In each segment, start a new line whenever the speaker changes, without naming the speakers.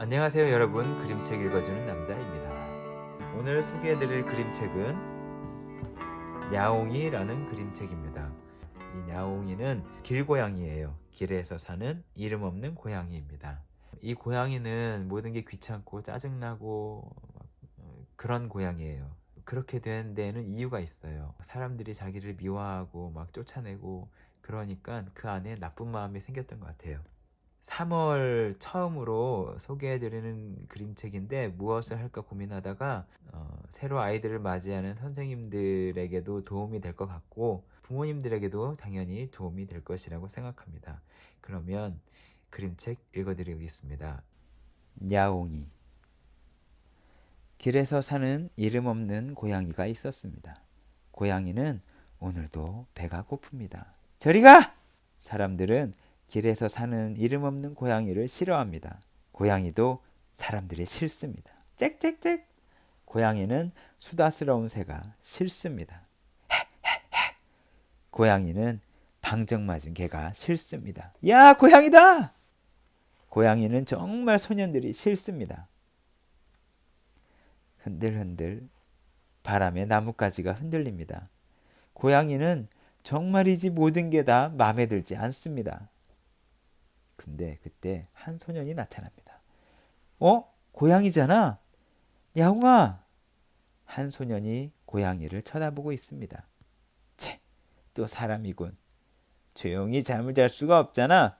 안녕하세요 여러분, 그림책 읽어주는 남자입니다. 오늘 소개해드릴 그림책은 냐옹이라는 그림책입니다. 이 냐옹이는 길고양이예요. 길에서 사는 이름 없는 고양이입니다. 이 고양이는 모든 게 귀찮고 짜증나고 그런 고양이예요. 그렇게 된 데에는 이유가 있어요. 사람들이 자기를 미워하고 막 쫓아내고 그러니까 그 안에 나쁜 마음이 생겼던 것 같아요. 3월 처음으로 소개해드리는 그림책인데 무엇을 할까 고민하다가 새로 아이들을 맞이하는 선생님들에게도 도움이 될 것 같고 부모님들에게도 당연히 도움이 될 것이라고 생각합니다. 그러면 그림책 읽어드리겠습니다. 냐옹이. 길에서 사는 이름 없는 고양이가 있었습니다. 고양이는 오늘도 배가 고픕니다. 저리 가! 사람들은 길에서 사는 이름 없는 고양이를 싫어합니다. 고양이도 사람들이 싫습니다. 짹짹짹. 고양이는 수다스러운 새가 싫습니다. 고양이는 방정 맞은 개가 싫습니다. 야, 고양이다! 고양이는 정말 소년들이 싫습니다. 흔들흔들 바람에 나뭇가지가 흔들립니다. 고양이는 정말이지 모든 게 다 마음에 들지 않습니다. 근데 그때 한 소년이 나타납니다. 고양이잖아. 야옹아. 한 소년이 고양이를 쳐다보고 있습니다. 채, 또 사람이군. 조용히 잠을 잘 수가 없잖아.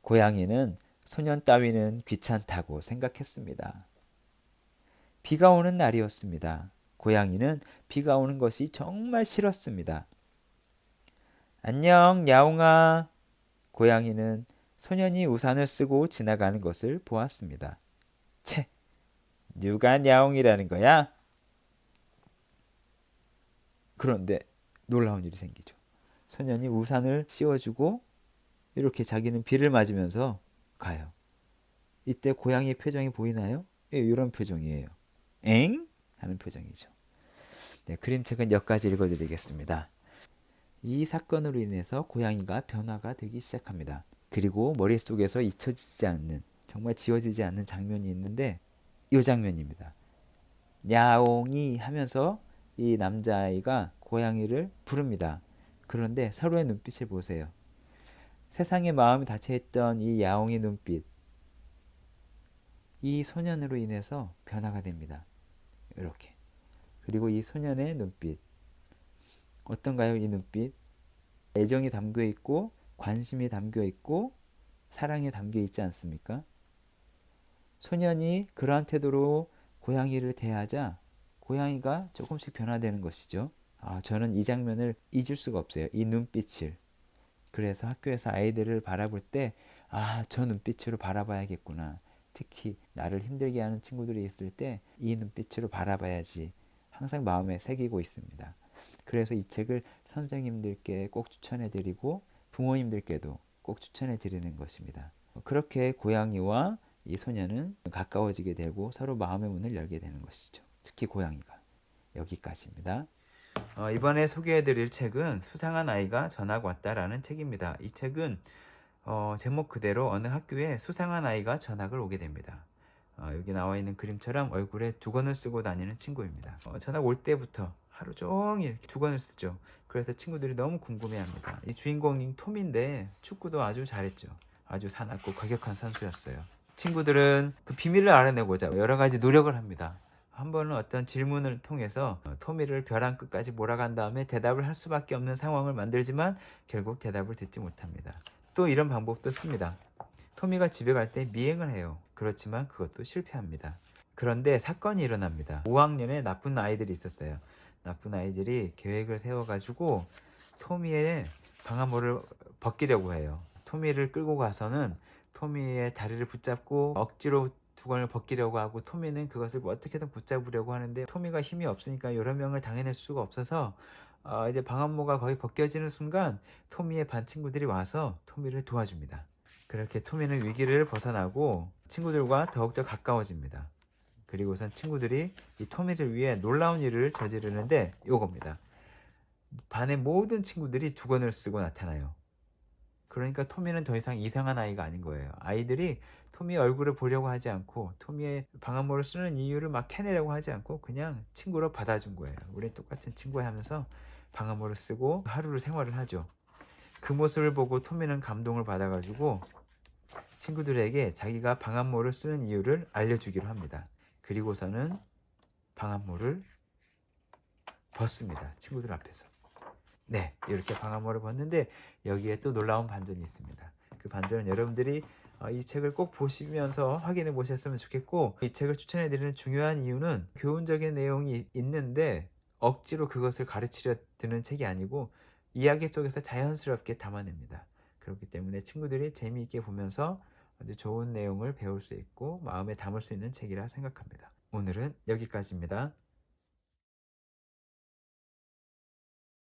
고양이는 소년 따위는 귀찮다고 생각했습니다. 비가 오는 날이었습니다. 고양이는 비가 오는 것이 정말 싫었습니다. 안녕, 야옹아. 고양이는 소년이 우산을 쓰고 지나가는 것을 보았습니다. 채, 누가 야옹이라는 거야? 그런데 놀라운 일이 생기죠. 소년이 우산을 씌워주고 이렇게 자기는 비를 맞으면서 가요. 이때 고양이의 표정이 보이나요? 예, 이런 표정이에요. 엥? 하는 표정이죠. 네, 그림책은 여기까지 읽어드리겠습니다. 이 사건으로 인해서 고양이가 변화가 되기 시작합니다. 그리고 머릿속에서 잊혀지지 않는, 정말 지워지지 않는 장면이 있는데 이 장면입니다. 야옹이 하면서 이 남자아이가 고양이를 부릅니다. 그런데 서로의 눈빛을 보세요. 세상에 마음이 닫혀있던 이 야옹이 눈빛, 이 소년으로 인해서 변화가 됩니다. 이렇게. 그리고 이 소년의 눈빛, 어떤가요? 이 눈빛, 애정이 담겨 있고 관심이 담겨 있고 사랑이 담겨 있지 않습니까? 소년이 그러한 태도로 고양이를 대하자 고양이가 조금씩 변화되는 것이죠. 저는 이 장면을 잊을 수가 없어요. 이 눈빛을. 그래서 학교에서 아이들을 바라볼 때 저 눈빛으로 바라봐야겠구나. 특히 나를 힘들게 하는 친구들이 있을 때 이 눈빛으로 바라봐야지 항상 마음에 새기고 있습니다. 그래서 이 책을 선생님들께 꼭 추천해 드리고 부모님들께도 꼭 추천해 드리는 것입니다. 그렇게 고양이와 이 소년은 가까워지게 되고 서로 마음의 문을 열게 되는 것이죠. 특히 고양이가. 여기까지입니다. 이번에 소개해드릴 책은 수상한 아이가 전학 왔다라는 책입니다. 이 책은 제목 그대로 어느 학교에 수상한 아이가 전학을 오게 됩니다. 여기 나와 있는 그림처럼 얼굴에 두건을 쓰고 다니는 친구입니다. 전학 올 때부터 하루 종일 두건을 쓰죠. 그래서 친구들이 너무 궁금해합니다. 이 주인공인 톰인데 축구도 아주 잘했죠. 아주 사납고 과격한 선수였어요. 친구들은 그 비밀을 알아내고자 여러 가지 노력을 합니다. 한 번은 어떤 질문을 통해서 토미를 벼랑 끝까지 몰아간 다음에 대답을 할 수밖에 없는 상황을 만들지만 결국 대답을 듣지 못합니다. 또 이런 방법도 씁니다. 토미가 집에 갈 때 미행을 해요. 그렇지만 그것도 실패합니다. 그런데 사건이 일어납니다. 5학년에 나쁜 아이들이 있었어요. 나쁜 아이들이 계획을 세워가지고 토미의 방화모를 벗기려고 해요. 토미를 끌고 가서는 토미의 다리를 붙잡고 억지로 두건을 벗기려고 하고 토미는 그것을 어떻게든 붙잡으려고 하는데 토미가 힘이 없으니까 여러 명을 당해낼 수가 없어서 이제 방한모가 거의 벗겨지는 순간 토미의 반 친구들이 와서 토미를 도와줍니다. 그렇게 토미는 위기를 벗어나고 친구들과 더욱더 가까워집니다. 그리고선 친구들이 이 토미를 위해 놀라운 일을 저지르는데 요겁니다. 반의 모든 친구들이 두건을 쓰고 나타나요. 그러니까 토미는 더 이상 이상한 아이가 아닌 거예요. 아이들이 토미의 얼굴을 보려고 하지 않고 토미의 방한모를 쓰는 이유를 막 캐내려고 하지 않고 그냥 친구로 받아준 거예요. 우리 똑같은 친구야 하면서 방한모를 쓰고 하루를 생활을 하죠. 그 모습을 보고 토미는 감동을 받아가지고 친구들에게 자기가 방한모를 쓰는 이유를 알려주기로 합니다. 그리고서는 방한모를 벗습니다. 친구들 앞에서. 네, 이렇게 방한모를 벗는데 여기에 또 놀라운 반전이 있습니다. 그 반전은 여러분들이 이 책을 꼭 보시면서 확인해 보셨으면 좋겠고, 이 책을 추천해 드리는 중요한 이유는 교훈적인 내용이 있는데 억지로 그것을 가르치려 드는 책이 아니고 이야기 속에서 자연스럽게 담아냅니다. 그렇기 때문에 친구들이 재미있게 보면서 아주 좋은 내용을 배울 수 있고 마음에 담을 수 있는 책이라 생각합니다. 오늘은 여기까지입니다.